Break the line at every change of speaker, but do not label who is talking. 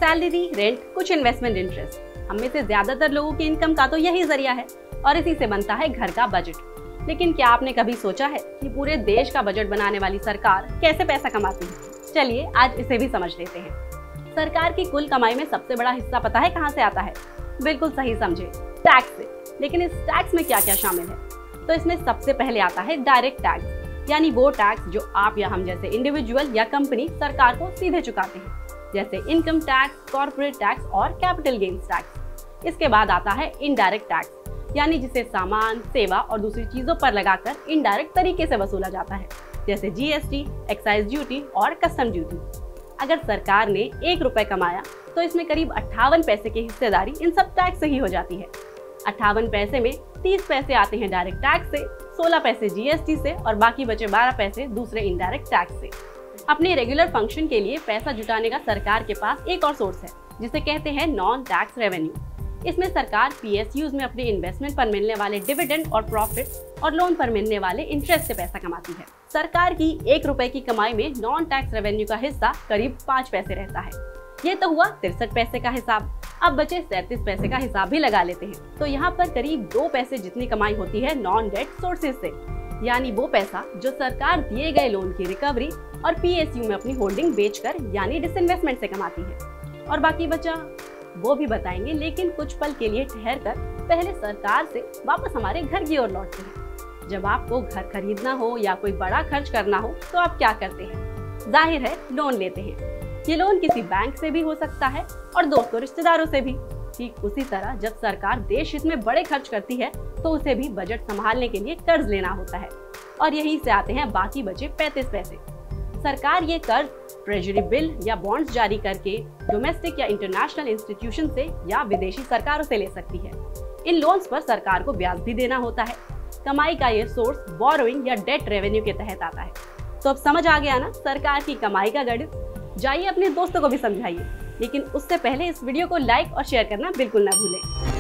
Salary, rent, कुछ investment interest. हम में से ज्यादातर लोगों की इनकम का तो यही जरिया है और इसी से बनता है घर का बजट। लेकिन क्या आपने कभी सोचा है कि पूरे देश का बजट बनाने वाली सरकार कैसे पैसा कमाती है? चलिए आज इसे भी समझ लेते हैं। सरकार की कुल कमाई में सबसे बड़ा हिस्सा पता है कहाँ से आता है? बिल्कुल सही समझे, टैक्स से। लेकिन इस टैक्स में क्या क्या शामिल है? तो इसमें सबसे पहले आता है डायरेक्ट टैक्स, यानी वो टैक्स जो आप या हम जैसे इंडिविजुअल या कंपनी सरकार को सीधे चुकाते हैं, जैसे इनकम टैक्स, कॉर्पोरेट टैक्स और कैपिटल गेन्स टैक्स। इसके बाद आता है इनडायरेक्ट टैक्स, यानी जिसे सामान, सेवा और दूसरी चीजों पर लगाकर इनडायरेक्ट तरीके से वसूला जाता है, जैसे जीएसटी, एक्साइज ड्यूटी और कस्टम ड्यूटी। अगर सरकार ने 1 रुपए कमाया तो इसमें करीब 58 पैसे की हिस्सेदारी इन सब टैक्स से ही हो जाती है। 58 पैसे में 30 पैसे आते हैं डायरेक्ट टैक्स से, 16 पैसे जीएसटी से और बाकी बचे 12 पैसे दूसरे इनडायरेक्ट टैक्स से। अपने रेगुलर फंक्शन के लिए पैसा जुटाने का सरकार के पास एक और सोर्स है जिसे कहते हैं नॉन टैक्स रेवेन्यू। इसमें सरकार पीएसयूज में अपने इन्वेस्टमेंट पर मिलने वाले डिविडेंड और प्रॉफिट और लोन पर मिलने वाले इंटरेस्ट से पैसा कमाती है। सरकार की 1 रुपए की कमाई में नॉन टैक्स रेवेन्यू का हिस्सा करीब 5 पैसे रहता है। ये तो हुआ 63 पैसे का हिसाब। अब बचे 37 पैसे का हिसाब भी लगा लेते हैं तो यहाँ पर करीब 2 पैसे जितनी कमाई होती है नॉन डेट सोर्सेज से, यानी वो पैसा जो सरकार दिए गए लोन की रिकवरी और पीएसयू में अपनी होल्डिंग बेचकर यानी डिसइन्वेस्टमेंट से कमाती है। और बाकी बचा वो भी बताएंगे, लेकिन कुछ पल के लिए ठहर कर पहले सरकार से वापस हमारे घर की ओर लौटते हैं। जब आपको घर खरीदना हो या कोई बड़ा खर्च करना हो तो आप क्या करते हैं? जाहिर है लोन लेते हैं। ये लोन किसी बैंक से भी हो सकता है और दोस्तों रिश्तेदारों से भी। ठीक उसी तरह जब सरकार देश हित में बड़े खर्च करती है तो उसे भी बजट संभालने के लिए कर्ज लेना होता है और यहीं से आते हैं बाकी बचे 35 पैसे। सरकार ये कर्ज ट्रेजरी बिल या बॉन्ड्स जारी करके डोमेस्टिक या इंटरनेशनल इंस्टीट्यूशन से या विदेशी सरकारों से ले सकती है। इन लोन्स पर सरकार को ब्याज भी देना होता है। कमाई का ये सोर्स बोरोइंग या डेट रेवेन्यू के तहत आता है। तो अब समझ आ गया ना सरकार की कमाई का गणित? जाइए अपने दोस्तों को भी समझाइए, लेकिन उससे पहले इस वीडियो को लाइक और शेयर करना बिल्कुल ना भूलें।